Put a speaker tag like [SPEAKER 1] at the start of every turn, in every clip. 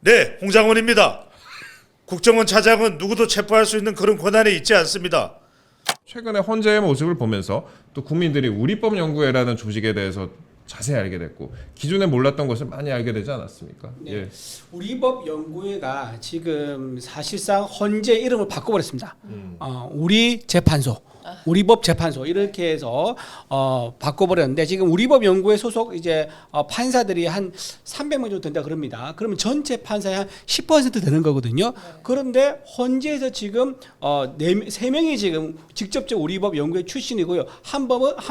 [SPEAKER 1] 네, 홍장원입니다. 국정원 차장은 누구도 체포할 수 있는 그런 권한이 있지 않습니다.
[SPEAKER 2] 최근에 헌재의 모습을 보면서 또 국민들이 우리법연구회라는 조직에 대해서 자세히 알게 됐고 기존에 몰랐던 것을 많이 알게 되지 않았습니까?
[SPEAKER 3] 네.
[SPEAKER 2] 예.
[SPEAKER 3] 우리법연구회가 지금 사실상 헌재 이름을 바꿔버렸습니다. 우리 재판소, 우리법 재판소 이렇게 해서 바꿔버렸는데 지금 우리법연구회 소속 이제 판사들이 한 300명 정도 된다 그럽니다. 그러면 전체 판사의 한 10% 되는 거거든요. 그런데 헌재에서 지금 3명이 지금 직접적 우리법연구회 출신이고요. 한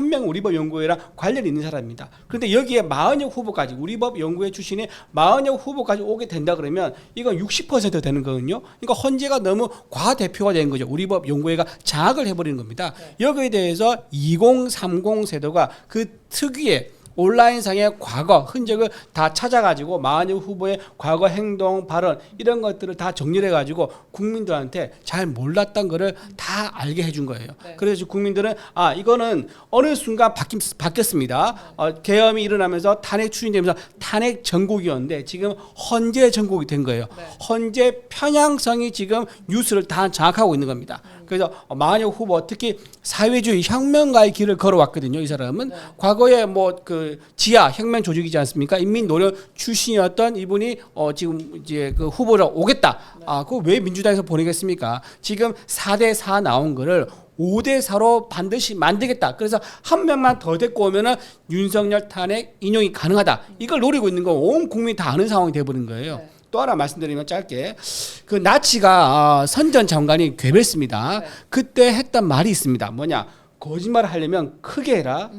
[SPEAKER 3] 명 우리법연구회랑 관련이 있는 사람입니다. 그런데 여기에 마은혁 후보까지 우리법연구회 출신의 마은혁 후보까지 오게 된다 그러면 이건 60% 되는 거거든요. 그러니까 헌재가 너무 과대표가 된 거죠. 우리법연구회가 장악을 해버리는 겁니다. 여기에 대해서 2030 세도가 그 특유의 온라인상의 과거 흔적을 다 찾아가지고 마은혁 후보의 과거 행동 발언 이런 것들을 다 정리를 해가지고 국민들한테 잘 몰랐던 거를 다 알게 해준 거예요.
[SPEAKER 4] 네.
[SPEAKER 3] 그래서 국민들은 이거는 어느 순간 바뀌었습니다. 계엄이 일어나면서 탄핵 추진되면서 탄핵 전국이었는데 지금 헌재 전국이 된 거예요.
[SPEAKER 4] 네.
[SPEAKER 3] 헌재 편향성이 지금 뉴스를 다 장악하고 있는 겁니다. 그래서 마은혁 후보 특히 사회주의 혁명가의 길을 걸어왔거든요. 이 사람은 과거에 뭐 그 지하 혁명 조직이지 않습니까? 인민노련 출신이었던 이분이 지금 이제 그 후보로 오겠다. 그거 왜 민주당에서 보내겠습니까? 지금 4대4 나온 거를 5대4로 반드시 만들겠다. 그래서 한 명만 더 데리고 오면은 윤석열 탄핵 인용이 가능하다. 이걸 노리고 있는 거 온 국민이 다 아는 상황이 돼버린 거예요.
[SPEAKER 4] 네.
[SPEAKER 3] 또 하나 말씀드리면 짧게 그 나치가 선전 장관이 괴벨스입니다.
[SPEAKER 4] 네.
[SPEAKER 3] 그때 했던 말이 있습니다. 뭐냐? 거짓말을 하려면 크게 해라,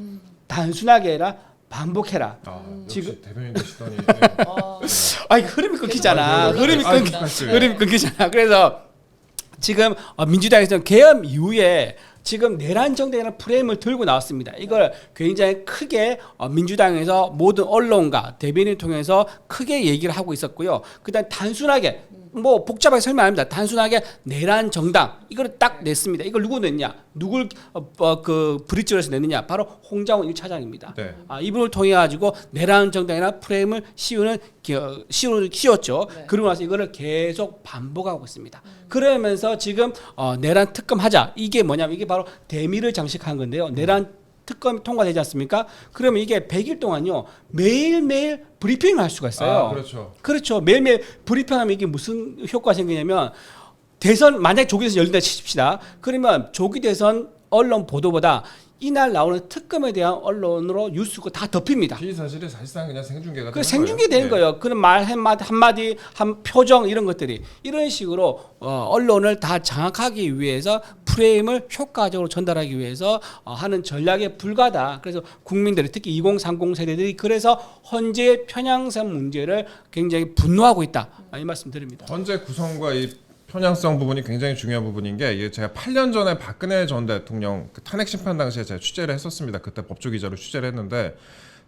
[SPEAKER 3] 단순하게 해라, 반복해라.
[SPEAKER 2] 역시 대변인 되시더니
[SPEAKER 3] 아니 흐름이 끊기잖아. 흐름이 끊기잖아. 그래서 지금 민주당에서는 계엄 이후에 지금 내란 정당이라는 프레임을 들고 나왔습니다. 이걸 굉장히 크게 민주당에서 모든 언론과 대변인을 통해서 크게 얘기를 하고 있었고요. 그다음 단순하게 뭐 복잡하게 설명 안 합니다. 단순하게 내란 정당 이걸 딱 냈습니다. 이걸 누구 냈냐? 누굴 그 브릿지로 해서 냈느냐? 바로 홍장원 1차장입니다.
[SPEAKER 2] 네.
[SPEAKER 3] 이분을 통해 가지고 내란 정당이나 프레임을 씌웠죠.
[SPEAKER 4] 네.
[SPEAKER 3] 그러고 나서 이거를 계속 반복하고 있습니다. 그러면서 지금 내란 특검 하자. 이게 뭐냐면 이게 바로 대미를 장식한 건데요. 내란 특검이 통과되지 않습니까? 그러면 이게 100일 동안요. 매일매일 브리핑을 할 수가 있어요.
[SPEAKER 2] 그렇죠.
[SPEAKER 3] 그렇죠. 매일매일 브리핑하면 이게 무슨 효과가 생기냐면 대선 만약에 조기 대선 열린다 칩시다. 그러면 조기 대선 언론 보도보다 이날 나오는 특검에 대한 언론으로 뉴스가 다 덮입니다.
[SPEAKER 2] 피의사실이 사실상 그냥 생중계가
[SPEAKER 3] 그
[SPEAKER 2] 되는
[SPEAKER 3] 생중계 되는
[SPEAKER 2] 거예요.
[SPEAKER 3] 거예요. 그런 말 한마디 한 표정 이런 것들이 이런 식으로 언론을 다 장악하기 위해서 프레임을 효과적으로 전달하기 위해서 하는 전략에 불과하다. 그래서 국민들이 특히 2030 세대들이 그래서 헌재 편향성 문제를 굉장히 분노하고 있다. 이 말씀 드립니다.
[SPEAKER 2] 헌재 구성과 이 편향성 부분이 굉장히 중요한 부분인 게 이게 제가 8년 전에 박근혜 전 대통령 그 탄핵 심판 당시에 제가 취재를 했었습니다. 그때 법조기자로 취재를 했는데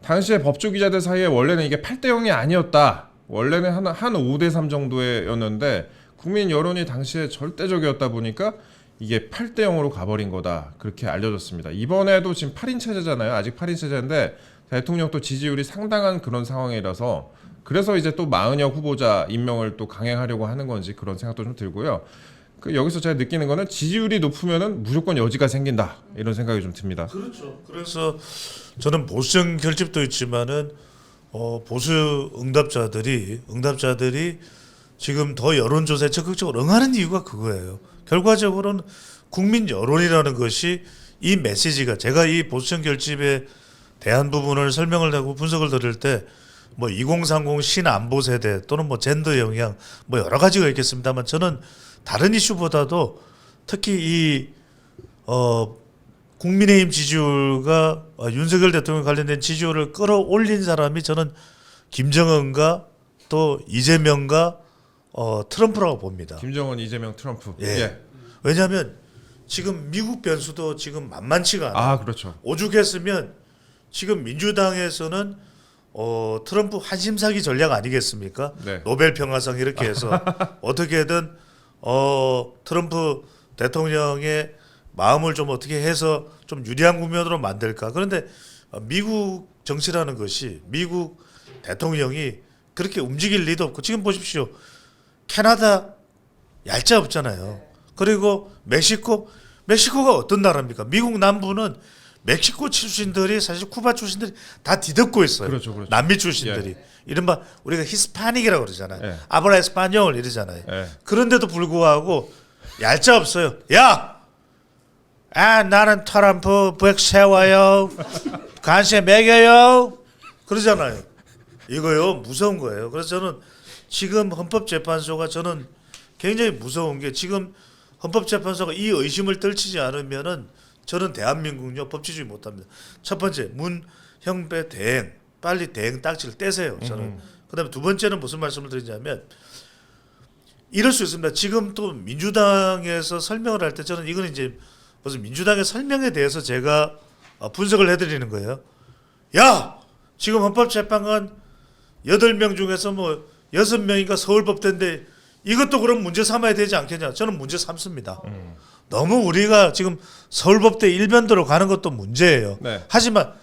[SPEAKER 2] 당시에 법조기자들 사이에 원래는 이게 8대 0이 아니었다. 원래는 한 5대 3 정도였는데 국민 여론이 당시에 절대적이었다 보니까 이게 8대 0으로 가버린 거다. 그렇게 알려졌습니다. 이번에도 지금 8인 체제잖아요. 아직 8인 체제인데 대통령도 지지율이 상당한 그런 상황이라서 그래서 이제 또 마은혁 후보자 임명을 또 강행하려고 하는 건지 그런 생각도 좀 들고요. 여기서 제가 느끼는 거는 지지율이 높으면은 무조건 여지가 생긴다 이런 생각이 좀 듭니다.
[SPEAKER 1] 그렇죠. 그래서 저는 보수정 결집도 있지만은 보수 응답자들이 지금 더 여론조사에 적극적으로 응하는 이유가 그거예요. 결과적으로는 국민 여론이라는 것이 이 메시지가 제가 이 보수정 결집에 대한 부분을 설명을 하고 분석을 드릴 때 뭐 2030 신안보 세대 또는 뭐 젠더 영향 뭐 여러 가지가 있겠습니다만 저는 다른 이슈보다도 특히 이 국민의힘 지지율과 윤석열 대통령 관련된 지지율을 끌어올린 사람이 저는 김정은과 또 이재명과 트럼프라고 봅니다.
[SPEAKER 2] 김정은, 이재명, 트럼프.
[SPEAKER 1] 예. 왜냐하면 지금 미국 변수도 지금 만만치가 않아요.
[SPEAKER 2] 그렇죠.
[SPEAKER 1] 오죽했으면 지금 민주당에서는 트럼프 한심사기 전략 아니겠습니까?
[SPEAKER 2] 네.
[SPEAKER 1] 노벨 평화상 이렇게 해서 어떻게든 트럼프 대통령의 마음을 좀 어떻게 해서 좀 유리한 국면으로 만들까. 그런데 미국 정치라는 것이 미국 대통령이 그렇게 움직일 리도 없고 지금 보십시오. 캐나다 얄짤 없잖아요. 그리고 멕시코가 어떤 나라입니까? 미국 남부는 멕시코 출신들이 사실 쿠바 출신들이 다 뒤덮고 있어요.
[SPEAKER 2] 그렇죠, 그렇죠.
[SPEAKER 1] 남미 출신들이 이른바 우리가 히스파닉이라고 그러잖아요.
[SPEAKER 2] 예.
[SPEAKER 1] 아브라 에스파뇰 이러잖아요.
[SPEAKER 2] 예.
[SPEAKER 1] 그런데도 불구하고 얄짤 없어요. 야, 나는 트럼프 백 세워요. 간세 먹여요. 그러잖아요. 이거요 무서운 거예요. 그래서 저는 지금 헌법재판소가 저는 굉장히 무서운 게 지금 헌법재판소가 이 의심을 떨치지 않으면은 저는 대한민국요 법치주의 못합니다. 첫 번째 문형배 대행 빨리 대행 딱지를 떼세요. 저는 그다음에 두 번째는 무슨 말씀을 드리냐면 이럴 수 있습니다. 지금 또 민주당에서 설명을 할 때 저는 이거는 이제 무슨 민주당의 설명에 대해서 제가 분석을 해드리는 거예요. 야 지금 헌법재판관 8명 중에서 뭐 6명인가 서울법대인데 이것도 그럼 문제 삼아야 되지 않겠냐? 저는 문제 삼습니다. 너무 우리가 지금 서울법대 일변도로 가는 것도 문제예요.
[SPEAKER 2] 네.
[SPEAKER 1] 하지만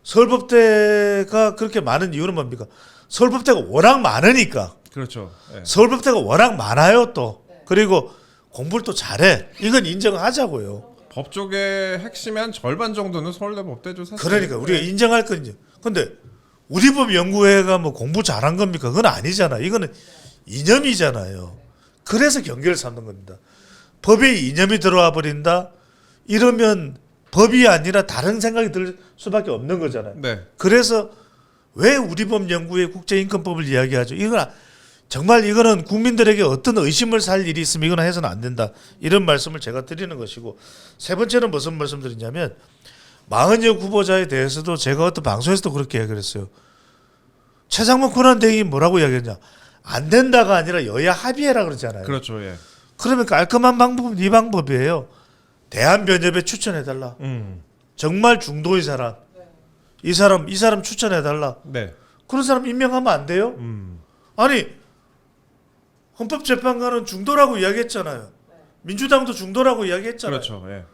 [SPEAKER 1] 서울법대가 그렇게 많은 이유는 뭡니까? 서울법대가 워낙 많으니까.
[SPEAKER 2] 그렇죠. 예.
[SPEAKER 1] 서울법대가 워낙 많아요 또. 그리고 공부를 또 잘해. 이건 인정하자고요.
[SPEAKER 2] 법 쪽의 핵심의 한 절반 정도는 서울대 법대죠 사실.
[SPEAKER 1] 그러니까 우리가 인정할 건요. 근데 우리 법 연구회가 뭐 공부 잘한 겁니까? 그건 아니잖아. 이거는 이념이잖아요. 그래서 경계를 삼는 겁니다. 법에 이념이 들어와 버린다. 이러면 법이 아니라 다른 생각이 들 수밖에 없는 거잖아요.
[SPEAKER 2] 네.
[SPEAKER 1] 그래서 왜 우리 법 연구회 국제인권법을 이야기하죠? 이건 정말 이거는 국민들에게 어떤 의심을 살 일이 있으면 이거는 해서는 안 된다. 이런 말씀을 제가 드리는 것이고 세 번째는 무슨 말씀 드리냐면 마흔여 후보자에 대해서도 제가 어떤 방송에서도 그렇게 이야기를 했어요. 최상목 권한대행이 뭐라고 이야기했냐. 안 된다가 아니라 여야 합의해라 그러잖아요.
[SPEAKER 2] 그렇죠. 예.
[SPEAKER 1] 그러면 깔끔한 방법은 이 방법이에요. 대한변협에 추천해달라. 정말 중도의 사람. 이 사람 추천해달라.
[SPEAKER 2] 네.
[SPEAKER 1] 그런 사람 임명하면 안 돼요? 아니 헌법재판관은 중도라고 이야기했잖아요. 민주당도 중도라고 이야기했잖아요.
[SPEAKER 2] 그렇죠. 예.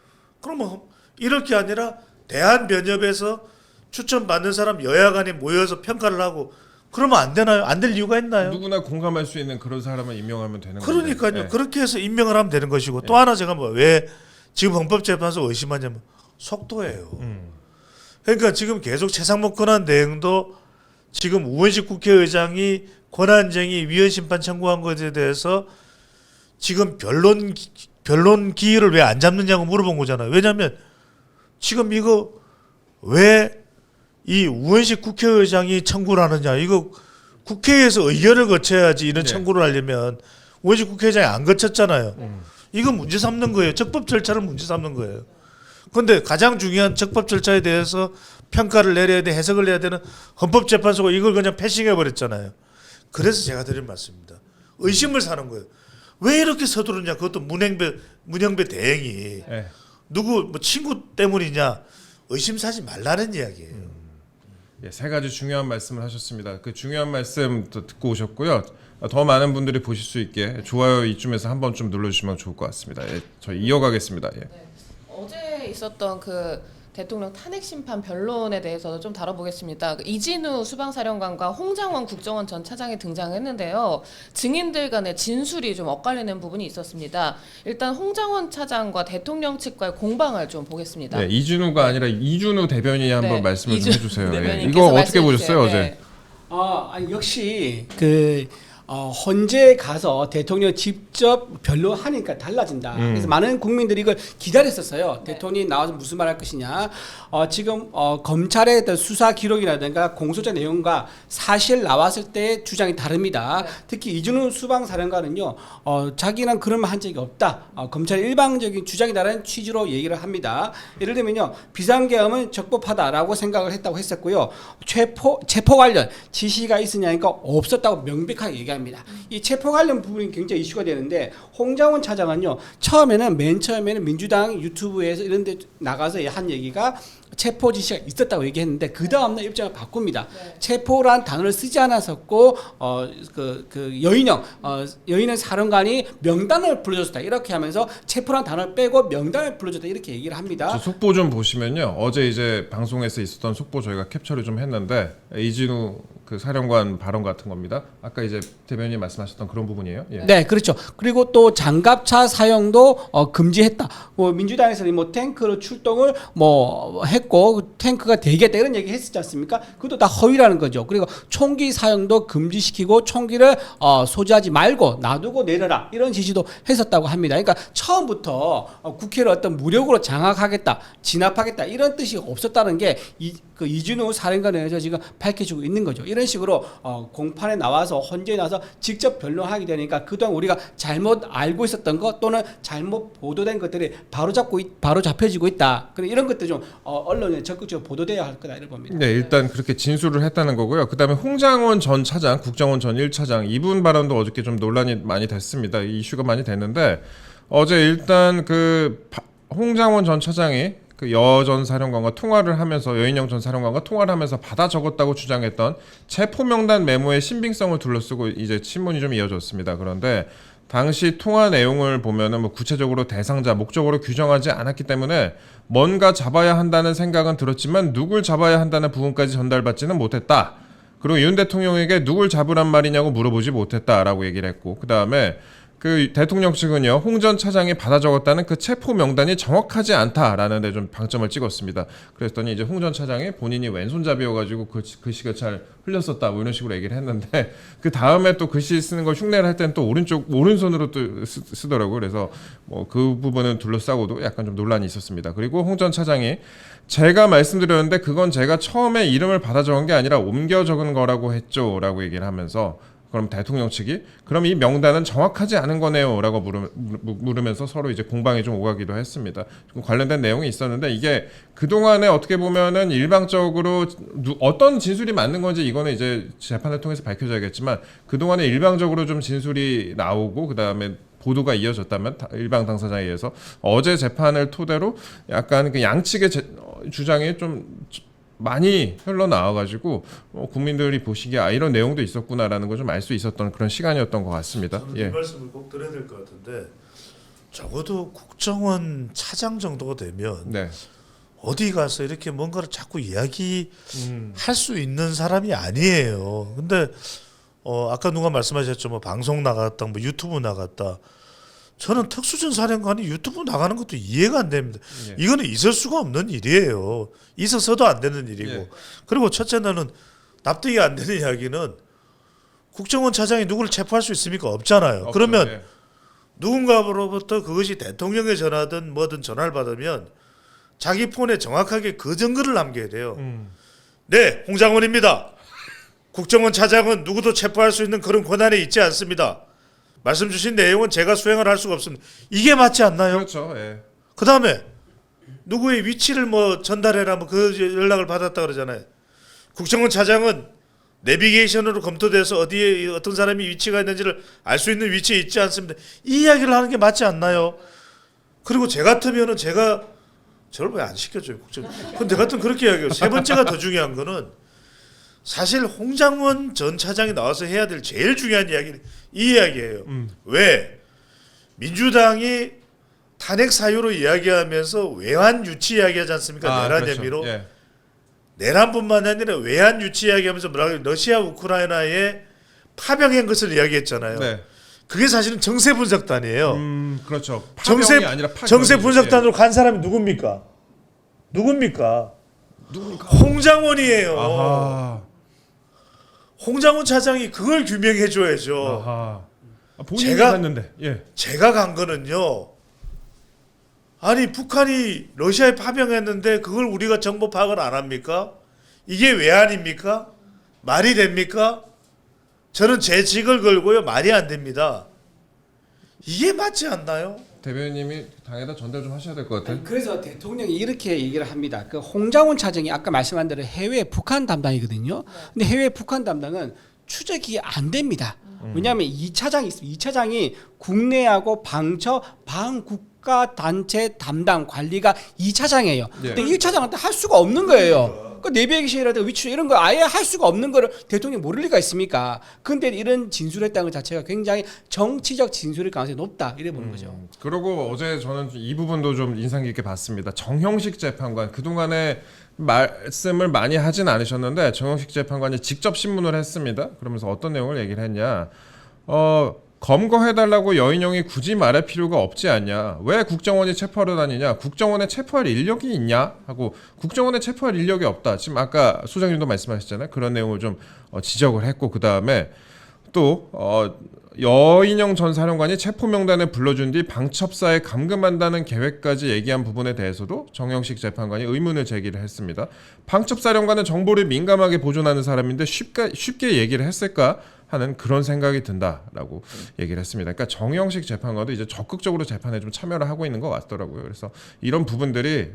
[SPEAKER 1] 그러면 이럴 게 아니라 대한변협에서 추천받는 사람 여야 간에 모여서 평가를 하고 그러면 안 되나요? 안 될 이유가 있나요?
[SPEAKER 2] 누구나 공감할 수 있는 그런 사람을 임명하면 되는 거죠.
[SPEAKER 1] 그러니까요. 그렇게 해서 임명을 하면 되는 것이고 또 하나 제가 뭐 왜 지금 헌법재판소 의심하냐면 속도예요. 그러니까 지금 계속 최상목 권한대행도 지금 우원식 국회의장이 권한쟁의 위헌심판 청구한 것에 대해서 지금 변론 기일을 왜 안 잡느냐고 물어본 거잖아요. 왜냐하면 지금 이거 왜 이 우원식 국회의장이 청구를 하느냐. 이거 국회에서 의견을 거쳐야지 이런
[SPEAKER 2] 네.
[SPEAKER 1] 청구를 하려면 우원식 국회의장이 안 거쳤잖아요. 이거 문제 삼는 거예요. 적법 절차를 문제 삼는 거예요. 그런데 가장 중요한 적법 절차에 대해서 평가를 내려야 돼, 해석을 해야 되는 헌법재판소가 이걸 그냥 패싱해 버렸잖아요. 그래서 제가 드린 말씀입니다. 의심을 사는 거예요. 왜 이렇게 서두르냐? 그것도 문형배 대행이
[SPEAKER 2] 예.
[SPEAKER 1] 누구 뭐 친구 때문이냐? 의심 사지 말라는 이야기예요.
[SPEAKER 2] 예, 세 가지 중요한 말씀을 하셨습니다. 그 중요한 말씀 또 듣고 오셨고요. 더 많은 분들이 보실 수 있게 좋아요 이쯤에서 한번 좀 눌러주시면 좋을 것 같습니다. 예, 저희 이어가겠습니다. 예.
[SPEAKER 4] 어제 있었던 그 대통령 탄핵 심판 변론에 대해서도 좀 다뤄보겠습니다. 그 이진우 수방사령관과 홍장원 국정원 전 차장이 등장했는데요. 증인들 간의 진술이 좀 엇갈리는 부분이 있었습니다. 일단 홍장원 차장과 대통령 측과의 공방을 좀 보겠습니다.
[SPEAKER 2] 네, 이준우가 아니라 이준우 대변인이 한번
[SPEAKER 4] 네,
[SPEAKER 2] 말씀을 좀
[SPEAKER 4] 이준우
[SPEAKER 2] 해주세요. 예.
[SPEAKER 4] 대변인께서
[SPEAKER 2] 이거 어떻게
[SPEAKER 4] 말씀해
[SPEAKER 2] 보셨어요
[SPEAKER 4] 주세요.
[SPEAKER 2] 어제?
[SPEAKER 3] 아니, 역시 그 헌재 가서 대통령 직접 변론하니까 달라진다. 그래서 많은 국민들이 이걸 기다렸었어요. 대통령이 나와서 무슨 말 할 것이냐. 지금 검찰의 어떤 수사 기록이라든가 공소장 내용과 사실 나왔을 때 주장이 다릅니다. 특히 이준우 수방사령관은요, 자기는 그런 말 한 적이 없다. 검찰의 일방적인 주장이다라는 취지로 얘기를 합니다. 예를 들면요, 비상계엄은 적법하다라고 생각을 했다고 했었고요. 체포 관련 지시가 있으냐니까 없었다고 명백하게 얘기합니다. 이 체포 관련 부분이 굉장히 이슈가 되는데 홍장원 차장은요, 맨 처음에는 민주당 유튜브에서 이런 데 나가서 한 얘기가 체포 지시가 있었다고 얘기했는데 그 다음날 입장을 바꿉니다.
[SPEAKER 4] 네.
[SPEAKER 3] 체포란 단어를 쓰지 않았었고 여인영 사령관이 명단을 불러줬다 이렇게 하면서 체포란 단어를 빼고 명단을 불러줬다 이렇게 얘기를 합니다.
[SPEAKER 2] 저 속보 좀 보시면요. 어제 이제 방송에서 있었던 속보 저희가 캡처를 좀 했는데 이진우 그 사령관 발언 같은 겁니다. 아까 이제 대변인이 말씀하셨던 그런 부분이에요. 예.
[SPEAKER 3] 네, 그렇죠. 그리고 또 장갑차 사용도 금지했다. 민주당에서는 뭐 탱크로 출동을 했고 탱크가 되겠다 이런 얘기 했었지 않습니까? 그것도 다 허위라는 거죠. 그리고 총기 사용도 금지시키고 총기를 소지하지 말고 놔두고 내려라 이런 지시도 했었다고 합니다. 그러니까 처음부터 국회를 어떤 무력으로 장악하겠다, 진압하겠다 이런 뜻이 없었다는 게 이준우 사령관에 의해서 지금 밝혀지고 있는 거죠. 이런 식으로 공판에 나와서 헌재에 나와서 직접 변론하게 되니까 그동안 우리가 잘못 알고 있었던 것 또는 잘못 보도된 것들이 바로 잡혀지고 있다. 이런 것들 좀 언론에 적극적으로 보도돼야 할 거다 이런 겁니다.
[SPEAKER 2] 네, 일단 그렇게 진술을 했다는 거고요. 그다음에 홍장원 전 차장, 국정원 전 1차장 이분 발언도 어저께 좀 논란이 많이 됐습니다. 이슈가 많이 됐는데 어제 일단 홍장원 전 차장이 그 여 전 사령관과 통화를 하면서 여인영 전 사령관과 통화를 하면서 받아 적었다고 주장했던 체포 명단 메모의 신빙성을 둘러쓰고 이제 신문이 좀 이어졌습니다. 그런데 당시 통화 내용을 보면은 구체적으로 대상자, 목적으로 규정하지 않았기 때문에 뭔가 잡아야 한다는 생각은 들었지만 누굴 잡아야 한다는 부분까지 전달받지는 못했다. 그리고 윤 대통령에게 누굴 잡으란 말이냐고 물어보지 못했다라고 얘기를 했고 그 다음에 그 대통령 측은요 홍 전 차장이 받아 적었다는 그 체포 명단이 정확하지 않다라는 데 좀 방점을 찍었습니다. 그랬더니 이제 홍 전 차장이 본인이 왼손잡이여가지고 글씨가 잘 흘렸었다 뭐 이런 식으로 얘기를 했는데 그 다음에 또 글씨 쓰는 걸 흉내를 할 때는 또 오른손으로 또 쓰더라고요. 그래서 그 부분은 둘러싸고도 약간 좀 논란이 있었습니다. 그리고 홍 전 차장이 제가 말씀드렸는데 그건 제가 처음에 이름을 받아 적은 게 아니라 옮겨 적은 거라고 했죠라고 얘기를 하면서 그럼 대통령 측이 그럼 이 명단은 정확하지 않은 거네요라고 물으면서 서로 이제 공방이 좀 오가기도 했습니다. 관련된 내용이 있었는데 이게 그 동안에 어떻게 보면은 일방적으로 어떤 진술이 맞는 건지 이거는 이제 재판을 통해서 밝혀져야겠지만 그 동안에 일방적으로 좀 진술이 나오고 그 다음에 보도가 이어졌다면 일방 당사자에 의해서 어제 재판을 토대로 약간 그 양측의 주장이 좀 많이 흘러나와가지고 국민들이 보시기에 이런 내용도 있었구나라는 걸 좀 알 수 있었던 그런 시간이었던 것 같습니다.
[SPEAKER 1] 저는
[SPEAKER 2] 예.
[SPEAKER 1] 이 말씀을 꼭 드려야 될 것 같은데 적어도 국정원 차장 정도가 되면
[SPEAKER 2] 네.
[SPEAKER 1] 어디 가서 이렇게 뭔가를 자꾸 이야기할 수 있는 사람이 아니에요. 근데 아까 누가 말씀하셨죠, 방송 나갔다, 유튜브 나갔다. 저는 특수전 사령관이 유튜브 나가는 것도 이해가 안 됩니다.
[SPEAKER 2] 예.
[SPEAKER 1] 이거는 있을 수가 없는 일이에요. 있어서도 안 되는 일이고.
[SPEAKER 2] 예.
[SPEAKER 1] 그리고 첫째는 납득이 안 되는 이야기는 국정원 차장이 누구를 체포할 수 있습니까? 없잖아요.
[SPEAKER 2] 없죠.
[SPEAKER 1] 그러면
[SPEAKER 2] 예.
[SPEAKER 1] 누군가로부터 그것이 대통령의 전화든 뭐든 전화를 받으면 자기 폰에 정확하게 그 증거를 남겨야 돼요. 네, 홍장원입니다. 국정원 차장은 누구도 체포할 수 있는 그런 권한이 있지 않습니다. 말씀 주신 내용은 제가 수행을 할 수가 없습니다. 이게 맞지 않나요?
[SPEAKER 2] 그렇죠. 예.
[SPEAKER 1] 그 다음에 누구의 위치를 전달해라 그 연락을 받았다 그러잖아요. 국정원 차장은 내비게이션으로 검토돼서 어디에 어떤 사람이 위치가 있는지를 알 수 있는 위치에 있지 않습니다. 이 이야기를 하는 게 맞지 않나요? 그리고 제 같으면은 저를 왜 안 시켜줘요? 근데 같으면 그렇게 이야기해요. 세 번째가 더 중요한 거는 사실 홍장원 전 차장이 나와서 해야 될 제일 중요한 이야기는 이 이야기예요. 왜? 민주당이 탄핵 사유로 이야기하면서 외환 유치 이야기하지 않습니까? 내란
[SPEAKER 2] 그렇죠.
[SPEAKER 1] 혐의로.
[SPEAKER 2] 예.
[SPEAKER 1] 내란뿐만 아니라 외환 유치 이야기하면서 러시아 우크라이나에 파병한 것을 이야기했잖아요.
[SPEAKER 2] 네.
[SPEAKER 1] 그게 사실은 정세 분석단이에요.
[SPEAKER 2] 그렇죠.
[SPEAKER 1] 정세
[SPEAKER 2] 파병이 아니라
[SPEAKER 1] 정세
[SPEAKER 2] 파견이죠.
[SPEAKER 1] 분석단으로 간 사람이 누굽니까? 홍장원이에요.
[SPEAKER 2] 아하.
[SPEAKER 1] 홍장원 차장이 그걸 규명해 줘야죠.
[SPEAKER 2] 아하. 본인이
[SPEAKER 1] 제가-
[SPEAKER 2] 갔는데. 예.
[SPEAKER 1] 제가 간 거는요. 아니 북한이 러시아에 파병했는데 그걸 우리가 정보 파악을 안 합니까? 이게 외환입니까? 말이 됩니까? 저는 제 직을 걸고요. 말이 안 됩니다. 이게 맞지 않나요?
[SPEAKER 2] 대변인님이 당에다 전달 좀 하셔야 될 것 같아요.
[SPEAKER 3] 그래서 대통령이 이렇게 얘기를 합니다. 그 홍장원 차장이 아까 말씀한 대로 해외 북한 담당이거든요. 근데 해외 북한 담당은 추적이 안 됩니다. 왜냐하면 2차장이 있습니다. 2차장이 국내하고 방처 방국 국가 단체 담당 관리가 2차장이에요.
[SPEAKER 2] 예.
[SPEAKER 3] 근데 1차장한테 할 수가 없는 거예요. 그 내비게이션이라든가 위치 이런 거 아예 할 수가 없는 거를 대통령이 모를 리가 있습니까? 근데 이런 진술했다는 것 자체가 굉장히 정치적 진술일 가능성이 높다 이래 보는 거죠.
[SPEAKER 2] 그리고 어제 저는 이 부분도 좀 인상 깊게 봤습니다. 정형식 재판관 그동안에 말씀을 많이 하진 않으셨는데 정형식 재판관이 직접 신문을 했습니다. 그러면서 어떤 내용을 얘기를 했냐? 검거해달라고 여인형이 굳이 말할 필요가 없지 않냐? 왜 국정원이 체포하러 다니냐? 국정원에 체포할 인력이 있냐? 하고 국정원에 체포할 인력이 없다. 지금 아까 소장님도 말씀하셨잖아요. 그런 내용을 좀 지적을 했고 그 다음에 또 여인영 전 사령관이 체포 명단에 불러준 뒤 방첩사에 감금한다는 계획까지 얘기한 부분에 대해서도 정영식 재판관이 의문을 제기를 했습니다. 방첩사령관은 정보를 민감하게 보존하는 사람인데 쉽게 얘기를 했을까 하는 그런 생각이 든다라고 얘기를 했습니다. 그러니까 정영식 재판관도 이제 적극적으로 재판에 좀 참여를 하고 있는 것 같더라고요. 그래서 이런 부분들이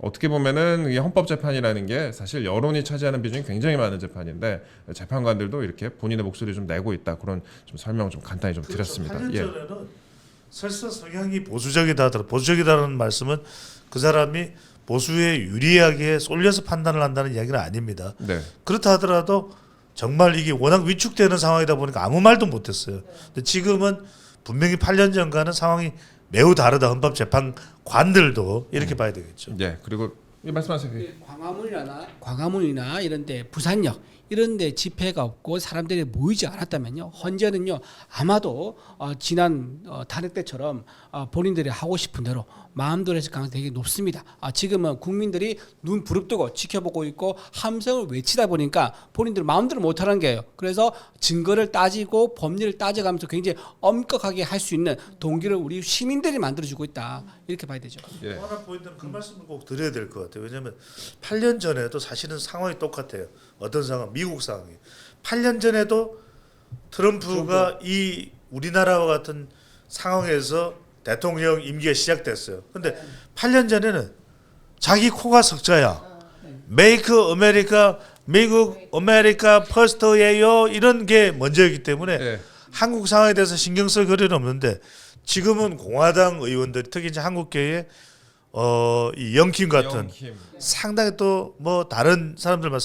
[SPEAKER 2] 어떻게 보면은 이 헌법재판이라는 게 사실 여론이 차지하는 비중이 굉장히 많은 재판인데 재판관들도 이렇게 본인의 목소리 좀 내고 있다 그런 좀 설명 좀 간단히 좀 드렸습니다.
[SPEAKER 1] 8년
[SPEAKER 2] 예.
[SPEAKER 1] 전에는 설사 성향이 보수적이다는 말씀은 그 사람이 보수에 유리하게 쏠려서 판단을 한다는 이야기는 아닙니다.
[SPEAKER 2] 네.
[SPEAKER 1] 그렇다 하더라도 정말 이게 워낙 위축되는 상황이다 보니까 아무 말도 못했어요. 근데 지금은 분명히 8년 전과는 상황이 매우 다르다. 헌법재판관들도 이렇게 봐야 되겠죠.
[SPEAKER 2] 예. 그리고 말씀하세요.
[SPEAKER 3] 광화문이나 이런데 부산역 이런데 집회가 없고 사람들이 모이지 않았다면요 헌재는요 아마도 지난 탄핵 때처럼 본인들이 하고 싶은 대로 마음대로 했을 가능성이 되게 높습니다. 지금은 국민들이 눈 부릅뜨고 지켜보고 있고 함성을 외치다 보니까 본인들 마음대로 못하는 게요. 그래서 증거를 따지고 법리를 따져가면서 굉장히 엄격하게 할 수 있는 동기를 우리 시민들이 만들어주고 있다 이렇게 봐야 되죠.
[SPEAKER 2] 예.
[SPEAKER 1] 하나 포인트는 그 말씀을 꼭 드려야 될 것 같아요. 왜냐하면 8년 전에도 사실은 상황이 똑같아요. 어떤 상황? 미국 상황이. 8년 전에도 트럼프가 이 우리나라와 같은 상황에서 대통령 임기가 시작됐어요. 근데 8년 전에는 자기 코가 석자야. 메이크 아메리카 미국 아메리카 퍼스트예요. 이런 게 먼저였기 때문에
[SPEAKER 2] 예.
[SPEAKER 1] 한국 상황에 대해서 신경 쓸 거리는 없는데 지금은 공화당 의원들이 특히 이제 한국계의 이 영킴 같은
[SPEAKER 2] 영킴.
[SPEAKER 1] 상당히 또 뭐 다른 사람들 막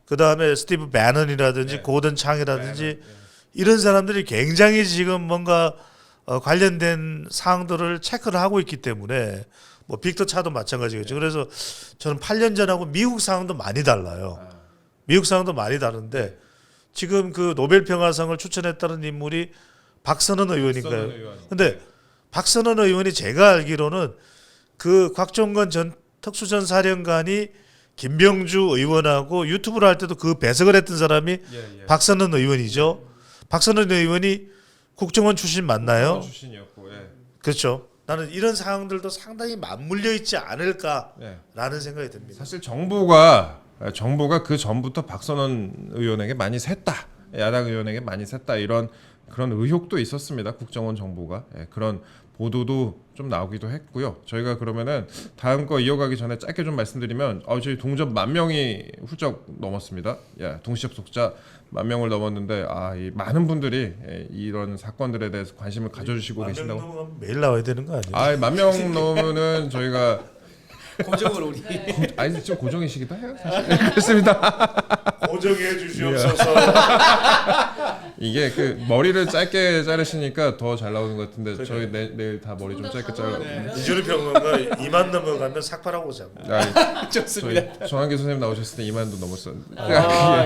[SPEAKER 1] 그다음에 스티브 배넌이라든지
[SPEAKER 2] 네.
[SPEAKER 1] 고든 창이라든지
[SPEAKER 2] 네.
[SPEAKER 1] 이런 사람들이 굉장히 지금 뭔가 관련된 사항들을 체크를 하고 있기 때문에 뭐 빅터 차도 마찬가지겠죠. 그래서 저는 8년 전하고 미국 상황도 많이 달라요. 미국 상황도 많이 다른데 지금 그 노벨 평화상을 추천했다는 인물이 박선원 의원인가요? 근데 박선원 의원이 제가 알기로는 그 곽종건 전 특수전 사령관이 김병주 의원하고 유튜브를 할 때도 그 배석을 했던 사람이 박선원 의원이죠. 박선원 의원이 국정원 출신 맞나요?
[SPEAKER 2] 출신이었고, 예.
[SPEAKER 1] 그렇죠. 나는 이런 상황들도 상당히 맞물려 있지 않을까라는
[SPEAKER 2] 예.
[SPEAKER 1] 생각이 듭니다.
[SPEAKER 2] 사실 정부가 그 전부터 박선원 의원에게 많이 샜다. 야당 의원에게 많이 샜다. 이런 그런 의혹도 있었습니다. 국정원 정보가. 예, 그런 보도도 좀 나오기도 했고요. 저희가 그러면은 다음 거 이어가기 전에 짧게 좀 말씀드리면 저희 동접 10,000명이 훌쩍 넘었습니다. 예, 동시 접속자 10,000명을 넘었는데 이 많은 분들이 이런 사건들에 대해서 관심을 가져주시고 계신다고.
[SPEAKER 1] 매일 나와야 되는 거 아니에요?
[SPEAKER 2] 10,000명 넘으면은 저희가
[SPEAKER 3] 고정으로 우리
[SPEAKER 2] 아니 좀 고정이시기도 해요. 사실. 그렇습니다.
[SPEAKER 1] 고정해 주시옵소서.
[SPEAKER 2] 이게 그 머리를 짧게 자르시니까 더 잘 나오는 것 같은데 저희 내일 다 머리 좀 짧게 잘라.
[SPEAKER 1] 이준희 평론가 2만 넘어가면 삭발하고 자고.
[SPEAKER 3] 좋습니다.
[SPEAKER 2] 저희 전환기 선생님 나오셨을 때 2만도 넘었어요.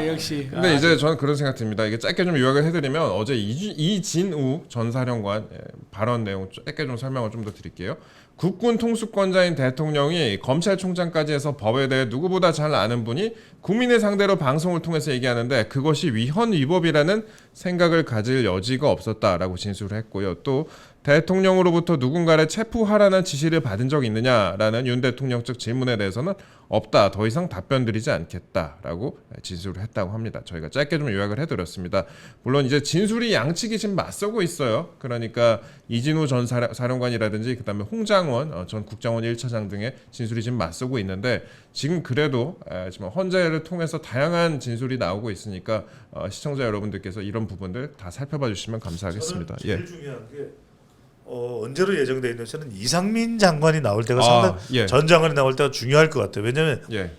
[SPEAKER 3] 역시.
[SPEAKER 2] 근데 이제 저는 그런 생각 듭니다. 이게 짧게 좀 요약을 해드리면 어제 이진우 전 사령관 발언 내용 짧게 좀 설명을 좀 더 드릴게요. 국군 통수권자인 대통령이 검찰총장까지 해서 법에 대해 누구보다 잘 아는 분이 국민을 상대로 방송을 통해서 얘기하는데 그것이 위헌 위법이라는 생각을 가질 여지가 없었다라고 진술을 했고요. 또 대통령으로부터 누군가를 체포하라는 지시를 받은 적이 있느냐라는 윤 대통령 측 질문에 대해서는 없다. 더 이상 답변 드리지 않겠다라고 진술을 했다고 합니다. 저희가 짧게 좀 요약을 해드렸습니다. 물론 이제 진술이 양측이 지금 맞서고 있어요. 그러니까 이진우 전 사령관이라든지 그다음에 홍장원 전 국정원 1차장 등의 진술이 지금 맞서고 있는데 지금 그래도 지금 헌재를 통해서 다양한 진술이 나오고 있으니까 시청자 여러분들께서 이런 부분들 다 살펴봐 주시면 감사하겠습니다.
[SPEAKER 1] 저는 제일 중요한 게 언제로 예정돼 있는 저는 이상민 장관이 나올 때가
[SPEAKER 2] 아,
[SPEAKER 1] 상당히
[SPEAKER 2] 예.
[SPEAKER 1] 전 장관이 나올 때가 중요할 것 같아요. 왜냐하면
[SPEAKER 2] 예.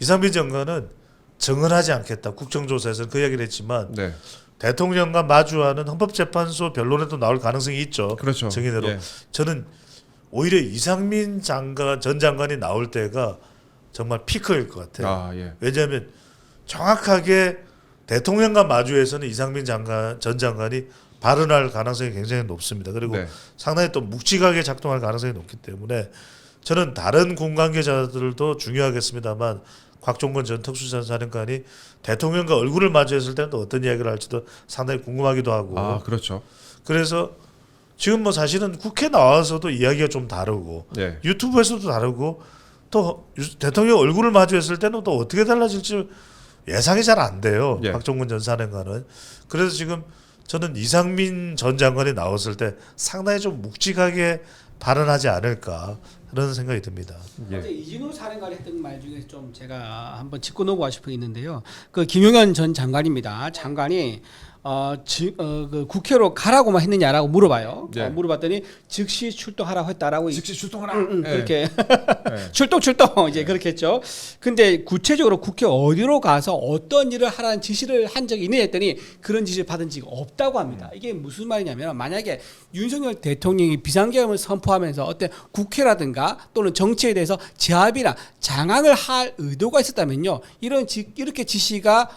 [SPEAKER 1] 이상민 장관은 정언하지 않겠다. 국정조사에서는 그 이야기를 했지만
[SPEAKER 2] 네.
[SPEAKER 1] 대통령과 마주하는 헌법재판소 변론에도 나올 가능성이 있죠.
[SPEAKER 2] 그렇죠.
[SPEAKER 1] 증인으로.
[SPEAKER 2] 예.
[SPEAKER 1] 저는 오히려 이상민 장관 전 장관이 나올 때가 정말 피크일 것 같아요.
[SPEAKER 2] 아, 예.
[SPEAKER 1] 왜냐하면 정확하게 대통령과 마주해서는 이상민 장관 전 장관이 발언할 가능성이 굉장히 높습니다. 그리고
[SPEAKER 2] 네.
[SPEAKER 1] 상당히 또 묵직하게 작동할 가능성이 높기 때문에 저는 다른 군 관계자들도 중요하겠습니다만 곽종건 전 특수전사령관이 대통령과 얼굴을 마주했을 때는 또 어떤 이야기를 할지도 상당히 궁금하기도 하고
[SPEAKER 2] 아, 그렇죠.
[SPEAKER 1] 그래서 지금 뭐 사실은 국회 나와서도 이야기가 좀 다르고
[SPEAKER 2] 예.
[SPEAKER 1] 유튜브에서도 다르고 또 대통령 얼굴을 마주했을 때는 또 어떻게 달라질지 예상이 잘 안 돼요.
[SPEAKER 2] 예.
[SPEAKER 1] 박종근 전 사령관은. 그래서 지금 저는 이상민 전 장관이 나왔을 때 상당히 좀 묵직하게 발언하지 않을까 그런 생각이 듭니다.
[SPEAKER 2] 예.
[SPEAKER 3] 어제 이진우 사령관이 했던 말 중에 좀 제가 한번 짚고 넘어가 싶은 게 있는데요. 그 김용현 전 장관입니다. 장관이 그 국회로 가라고만 했느냐라고 물어봐요.
[SPEAKER 2] 네.
[SPEAKER 3] 물어봤더니 즉시 출동하라고 했다라고
[SPEAKER 2] 즉시 출동하라.
[SPEAKER 3] 응,
[SPEAKER 2] 예.
[SPEAKER 3] 그렇게
[SPEAKER 2] 예.
[SPEAKER 3] 출동 이제 그렇게 했죠. 근데 구체적으로 국회 어디로 가서 어떤 일을 하라는 지시를 한 적이 있느냐 했더니 그런 지시를 받은 적이 없다고 합니다. 이게 무슨 말이냐면 만약에 윤석열 대통령이 비상계엄을 선포하면서 어떤 국회라든가 또는 정치에 대해서 제압이나 장악을 할 의도가 있었다면요. 이렇게 지시가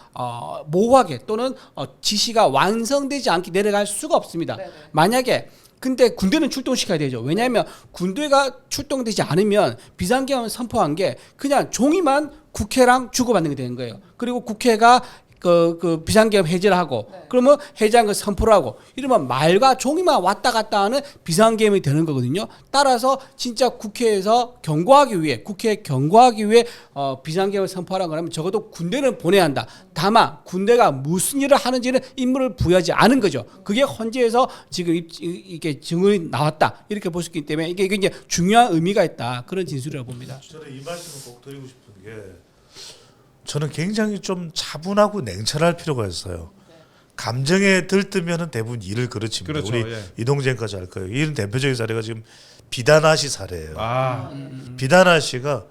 [SPEAKER 3] 모호하게 또는 지시가 완성되지 않게 내려갈 수가 없습니다.
[SPEAKER 4] 네네.
[SPEAKER 3] 만약에 근데 군대는 출동시켜야 되죠. 왜냐하면 군대가 출동되지 않으면 비상계엄을 선포한 게 그냥 종이만 국회랑 주고받는 게 되는 거예요. 그리고 국회가 그 비상계엄 해제를 하고
[SPEAKER 4] 네.
[SPEAKER 3] 그러면 해제한 걸 선포를 하고 이러면 말과 종이만 왔다 갔다 하는 비상계엄이 되는 거거든요. 따라서 진짜 국회에서 경고하기 위해 비상계엄을 선포하라는 거라면 적어도 군대는 보내야 한다. 다만 군대가 무슨 일을 하는지는 임무를 부여하지 않은 거죠. 그게 헌재에서 지금 이게 증언이 나왔다 이렇게 볼 수 있기 때문에 이게 굉장히 중요한 의미가 있다 그런 진술이라고 봅니다.
[SPEAKER 1] 저는 이 말씀을 꼭 드리고 싶은 게 저는 굉장히 좀 차분하고 냉철할 필요가 있어요. 감정에 들뜨면은 대부분 일을 그르칩니다.
[SPEAKER 2] 그렇죠,
[SPEAKER 1] 우리
[SPEAKER 2] 예.
[SPEAKER 1] 이동재까지 할 거예요. 이런 대표적인 사례가 지금 비다나 씨 사례예요.
[SPEAKER 2] 아,
[SPEAKER 1] 비다나 씨가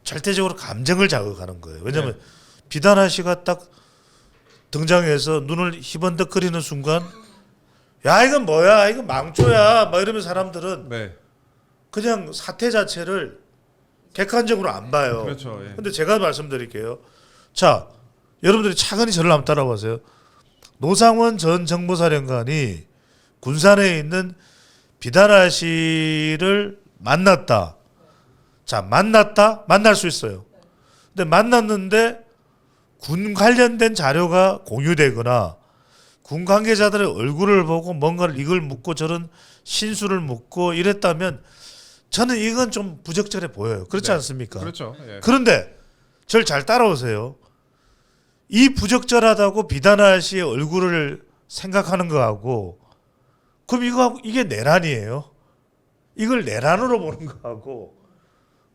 [SPEAKER 1] 절대적으로 감정을 자극하는 거예요. 왜냐하면 비다나 씨가 딱 등장해서 눈을 희번덕거리는 순간 야 이건 뭐야 이건 망조야 막 이러면 사람들은
[SPEAKER 2] 네.
[SPEAKER 1] 그냥 사태 자체를 객관적으로 안 봐요.
[SPEAKER 2] 그렇죠. 예.
[SPEAKER 1] 근데 제가 말씀드릴게요. 자, 여러분들이 차근히 저를 한번 따라보세요. 노상원 전 정보사령관이 군산에 있는 비다나 씨를 만났다. 자, 만날 수 있어요. 근데 만났는데 군 관련된 자료가 공유되거나 군 관계자들의 얼굴을 보고 뭔가를 이걸 묻고 저런 신수를 묻고 이랬다면 저는 이건 좀 부적절해 보여요. 그렇지
[SPEAKER 2] 네.
[SPEAKER 1] 않습니까?
[SPEAKER 2] 그렇죠. 예.
[SPEAKER 1] 그런데 저를 잘 따라오세요. 이 부적절하다고 비단할 씨의 얼굴을 생각하는 거하고 그럼 이게 내란이에요. 이걸 내란으로 보는 거하고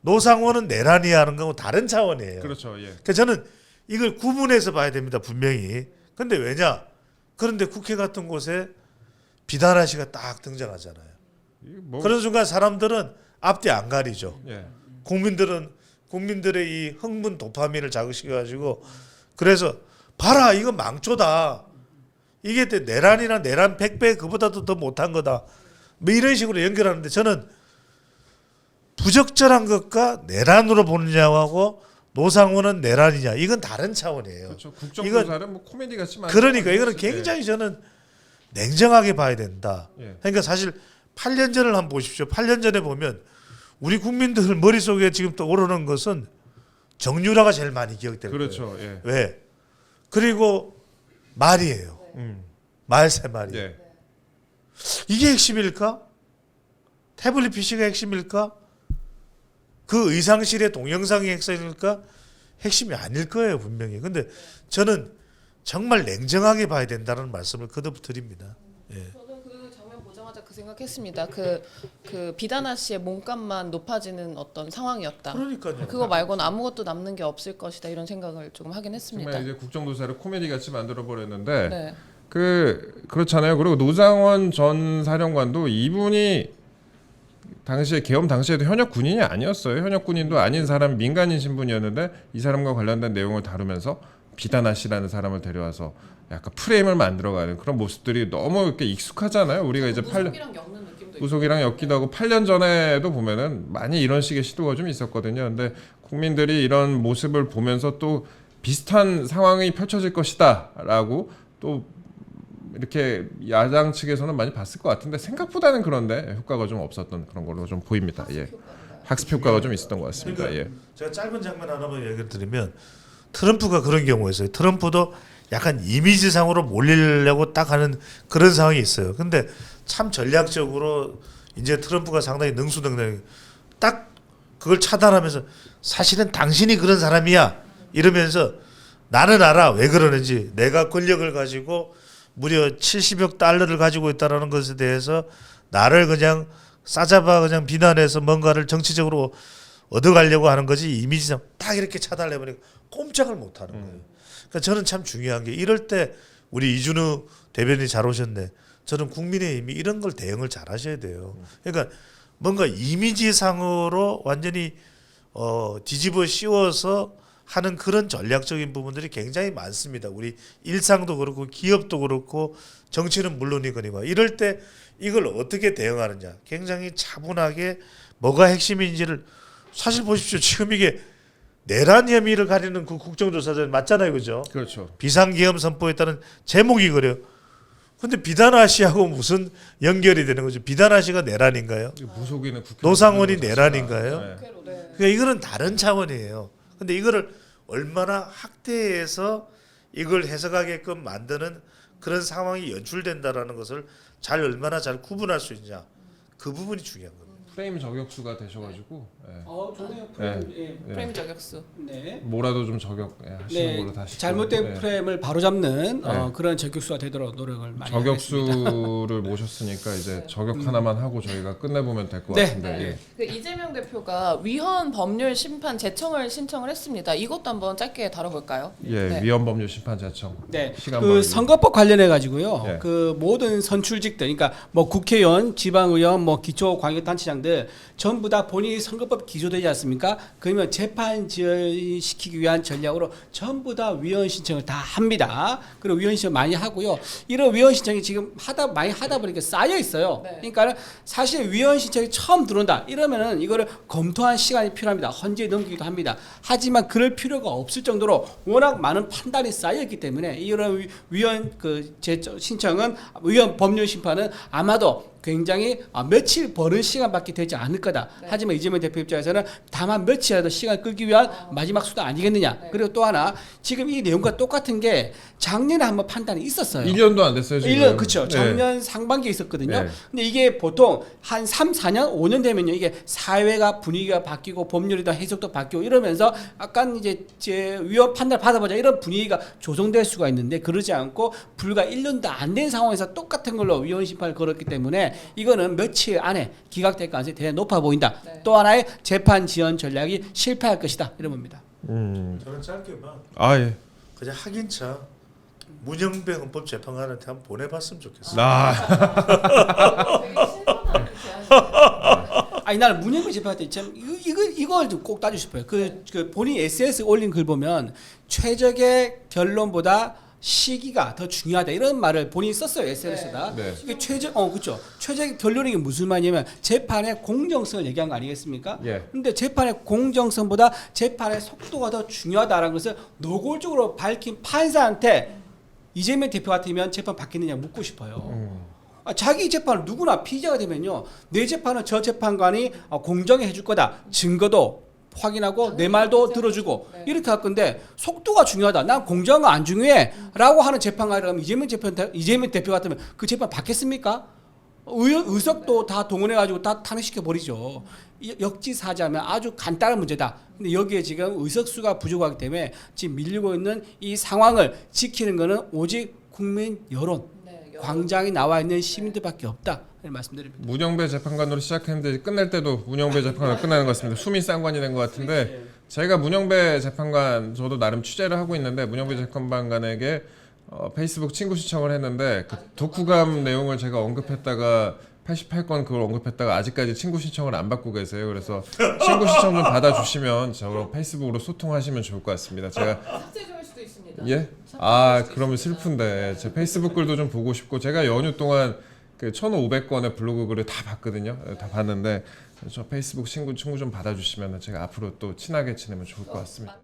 [SPEAKER 1] 노상원은 내란이 하는 거하고 다른 차원이에요.
[SPEAKER 2] 그렇죠. 예.
[SPEAKER 1] 그러니까 저는 이걸 구분해서 봐야 됩니다. 분명히. 근데 왜냐? 그런데 국회 같은 곳에 비단할 씨가 딱 등장하잖아요.
[SPEAKER 2] 이게 뭐
[SPEAKER 1] 그런 순간 사람들은 앞뒤 안 가리죠.
[SPEAKER 2] 예.
[SPEAKER 1] 국민들의 이 흥분 도파민을 자극시켜 가지고 그래서 봐라 이건 망조다. 이게 내란이나 내란 100배 그보다도 더 못한 거다. 뭐 이런 식으로 연결하는데 저는 부적절한 것과 내란으로 보느냐하고 노상원은 내란이냐 이건 다른 차원이에요.
[SPEAKER 2] 그렇죠. 국정조사는 뭐 코미디 같지만
[SPEAKER 1] 그러니까 이거는 굉장히 저는 냉정하게 봐야 된다.
[SPEAKER 2] 예.
[SPEAKER 1] 그러니까 사실 8년 전을 한번 보십시오. 8년 전에 보면 우리 국민들 머릿속에 지금 떠오르는 것은 정유라가 제일 많이 기억될 거예요.
[SPEAKER 2] 그렇죠. 예.
[SPEAKER 1] 왜? 그리고 말이에요. 말 세 마리.
[SPEAKER 2] 예.
[SPEAKER 1] 이게 핵심일까? 태블릿 PC가 핵심일까? 그 의상실의 동영상이 핵심일까? 핵심이 아닐 거예요, 분명히. 근데 저는 정말 냉정하게 봐야 된다는 말씀을 거듭 드립니다. 예.
[SPEAKER 4] 저는 그 장면 보자마자 그 생각했습니다. 그 비다나 씨의 몸값만 높아지는 어떤 상황이었다.
[SPEAKER 1] 그러니까요.
[SPEAKER 4] 그거 말고는 아무것도 남는 게 없을 것이다 이런 생각을 조금 하긴 했습니다.
[SPEAKER 2] 정말 이제 국정조사를 코미디 같이 만들어 버렸는데
[SPEAKER 4] 네.
[SPEAKER 2] 그렇잖아요. 그리고 노상원 전 사령관도 이분이 당시에 계엄 당시에도 현역 군인이 아니었어요. 현역 군인도 아닌 사람 민간인 신분이었는데 이 사람과 관련된 내용을 다루면서 비다나 씨라는 사람을 데려와서 약간 프레임을 만들어가는 그런 모습들이 너무 이렇게 익숙하잖아요. 우리가 이제 8년
[SPEAKER 4] 무속이랑 엮는 느낌도
[SPEAKER 2] 무속이랑 엮기도 하고 8년 전에도 보면은 많이 이런 식의 시도가 좀 있었거든요. 근데 국민들이 이런 모습을 보면서 또 비슷한 상황이 펼쳐질 것이다라고 또 이렇게 야당 측에서는 많이 봤을 것 같은데 생각보다는 그런데 효과가 좀 없었던 그런 걸로 좀 보입니다. 예. 학습 효과가 좀 있었던 것 같습니다.
[SPEAKER 1] 그러니까
[SPEAKER 2] 예.
[SPEAKER 1] 제가 짧은 장면 하나만 얘기를 드리면 트럼프가 그런 경우였어요. 트럼프도 약간 이미지상으로 몰리려고 딱 하는 그런 상황이 있어요. 근데 참 전략적으로 이제 트럼프가 상당히 능수능란해 딱 그걸 차단하면서 사실은 당신이 그런 사람이야 이러면서 나는 알아 왜 그러는지 내가 권력을 가지고 무려 70억 달러를 가지고 있다는 것에 대해서 나를 그냥 싸잡아 그냥 비난해서 뭔가를 정치적으로 얻어가려고 하는 거지 이미지상 딱 이렇게 차단해버리고 꼼짝을 못하는 거예요. 그러니까 저는 참 중요한 게 이럴 때 우리 이준우 대변인이 잘 오셨네. 저는 국민의힘이 이런 걸 대응을 잘 하셔야 돼요. 그러니까 뭔가 이미지상으로 완전히 뒤집어 씌워서 하는 그런 전략적인 부분들이 굉장히 많습니다. 우리 일상도 그렇고 기업도 그렇고 정치는 물론이거니와 이럴 때 이걸 어떻게 대응하느냐 굉장히 차분하게 뭐가 핵심인지를 사실 보십시오. 지금 이게 내란 혐의를 가리는 그 국정조사전 맞잖아요. 그죠?
[SPEAKER 2] 그렇죠.
[SPEAKER 1] 비상계엄 선포했다는 제목이 그래요. 근데 비다나 씨하고 무슨 연결이 되는 거죠? 비다나 씨가 내란인가요?
[SPEAKER 2] 무속인은 국회
[SPEAKER 1] 노상원이 내란인가요?
[SPEAKER 2] 네.
[SPEAKER 4] 국회로, 네.
[SPEAKER 1] 그러니까 이거는 다른 차원이에요. 근데 이거를 얼마나 확대해서 이걸 해석하게끔 만드는 그런 상황이 연출된다라는 것을 얼마나 잘 구분할 수 있냐 그 부분이 중요한 겁니다.
[SPEAKER 2] 프레임 저격수가 되셔가지고 예.
[SPEAKER 3] 좋네요.
[SPEAKER 2] 예.
[SPEAKER 4] 프레임 저격수.
[SPEAKER 3] 네.
[SPEAKER 2] 뭐라도 좀 저격 하시는 걸로 다시
[SPEAKER 3] 잘못된
[SPEAKER 2] 예.
[SPEAKER 3] 프레임을 바로잡는
[SPEAKER 2] 네.
[SPEAKER 3] 그런 저격수가 되도록 노력을 많이
[SPEAKER 2] 저격수를 모셨으니까 이제 저격 하나만 하고 저희가 끝내보면 될 것
[SPEAKER 3] 네.
[SPEAKER 2] 같은데 예.
[SPEAKER 4] 그 이재명 대표가 위헌 법률 심판 제청을 신청을 했습니다. 이것도 한번 짧게 다뤄볼까요?
[SPEAKER 2] 예,
[SPEAKER 4] 네.
[SPEAKER 2] 위헌법률 심판 제청.
[SPEAKER 3] 네,
[SPEAKER 2] 시간
[SPEAKER 3] 그
[SPEAKER 2] 벌기.
[SPEAKER 3] 선거법 관련해 가지고요.
[SPEAKER 2] 예.
[SPEAKER 3] 그 모든 선출직들, 그러니까 뭐 국회의원, 지방의원, 뭐 기초광역단체장들 전부 다 본인이 선거법 기소되지 않습니까? 그러면 재판 지연시키기 위한 전략으로 전부 다 위헌 신청을 다 합니다. 그리고 위헌 신청 많이 하고요. 이런 위헌 신청이 지금 많이 하다 보니까 쌓여 있어요.
[SPEAKER 4] 네.
[SPEAKER 3] 그러니까 사실 위헌 신청이 처음 들어온다 이러면은 이거를 검토한 시간이 필요합니다. 헌재에 넘기기도 합니다. 하지만 그럴 필요가 없을 정도로 워낙 많은 판단이 쌓여 있기 때문에 이런 위헌 신청은 위헌 법률 심판은 아마도 굉장히 며칠 버는 시간밖에 되지 않을 거다.
[SPEAKER 4] 네.
[SPEAKER 3] 하지만 이재명 대표 입장에서는 다만 며칠이라도 시간을 끌기 위한 마지막 수단 아니겠느냐.
[SPEAKER 4] 네.
[SPEAKER 3] 그리고 또 하나 지금 이 내용과 똑같은 게 작년에 한번 판단이 있었어요.
[SPEAKER 2] 1년도 안 됐어요 지금.
[SPEAKER 3] 1년 그렇죠.
[SPEAKER 2] 네.
[SPEAKER 3] 작년 상반기에 있었거든요.
[SPEAKER 2] 네.
[SPEAKER 3] 근데 이게 보통 한 3, 4년, 5년 되면요. 이게 사회가 분위기가 바뀌고 법률이다 해석도 바뀌고 이러면서 약간 이제 위헌 판단을 받아보자 이런 분위기가 조성될 수가 있는데 그러지 않고 불과 1년도 안 된 상황에서 똑같은 걸로 위헌 심판을 걸었기 때문에 이거는 며칠 안에 기각될 가능성이 대단히 높아 보인다.
[SPEAKER 4] 네.
[SPEAKER 3] 또 하나의 재판 지연 전략이 실패할 것이다. 이런 겁니다.
[SPEAKER 1] 저는 짧게만
[SPEAKER 2] 아 예.
[SPEAKER 1] 그냥 확인차 문영배 헌법재판관한테 한번 보내봤으면 좋겠어요.
[SPEAKER 4] 되게 신선한 제안이네요.
[SPEAKER 3] 아니 나는 문영배 재판할 때 참 이걸 좀 꼭 따지고 싶어요. 그 본인 SNS 올린 글 보면 최적의 결론보다 시기가 더 중요하다 이런 말을 본인이 썼어요 SNS에다.
[SPEAKER 2] 네.
[SPEAKER 3] 이게 그렇죠. 최적의 결론이 무슨 말이냐면 재판의 공정성을 얘기한 거 아니겠습니까?
[SPEAKER 2] 예.
[SPEAKER 3] 근데 재판의 공정성보다 재판의 속도가 더 중요하다라는 것을 노골적으로 밝힌 판사한테 이재명 대표 같으면 재판 받겠느냐 묻고 싶어요. 자기 재판을 누구나 피의자가 되면요 내 재판은 저 재판관이 공정히 해줄 거다 증거도 확인하고 내 말도 들어주고
[SPEAKER 4] 네.
[SPEAKER 3] 이렇게 할 건데 속도가 중요하다. 난 공정한 거 안 중요해라고 하는 재판관이라면 이재명 대표 같으면 그 재판 받겠습니까? 의석도 다 동원해가지고 다 탄핵시켜 버리죠. 역지사지하면 아주 간단한 문제다. 근데 여기에 지금 의석수가 부족하기 때문에 지금 밀리고 있는 이 상황을 지키는 거는 오직 국민 여론.
[SPEAKER 4] 네,
[SPEAKER 3] 광장에 나와 있는 시민들밖에 없다. 이런 말씀드립니다.
[SPEAKER 2] 문영배 재판관으로 시작했는데 끝낼 때도 문영배 재판관으로 끝나는 것 같습니다. 숨이 쌍관이 된 것 같은데 제가 문영배 재판관 저도 나름 취재를 하고 있는데 문영배 재판관에게 페이스북 친구 신청을 했는데 그 독후감 내용을 제가 언급했다가 88건 그걸 언급했다가 아직까지 친구 신청을 안 받고 계세요. 그래서 친구 신청 좀 받아주시면 저랑 페이스북으로 소통하시면 좋을 것 같습니다. 제가
[SPEAKER 4] 삭제 중일 수도 있습니다.
[SPEAKER 2] 예? 아 그러면 슬픈데 제 페이스북 글도 좀 보고 싶고 제가 연휴 동안 그 1,500건의 블로그 글을 다 봤거든요. 다 봤는데 저 페이스북 친구 좀 받아주시면 제가 앞으로 또 친하게 지내면 좋을 것 같습니다.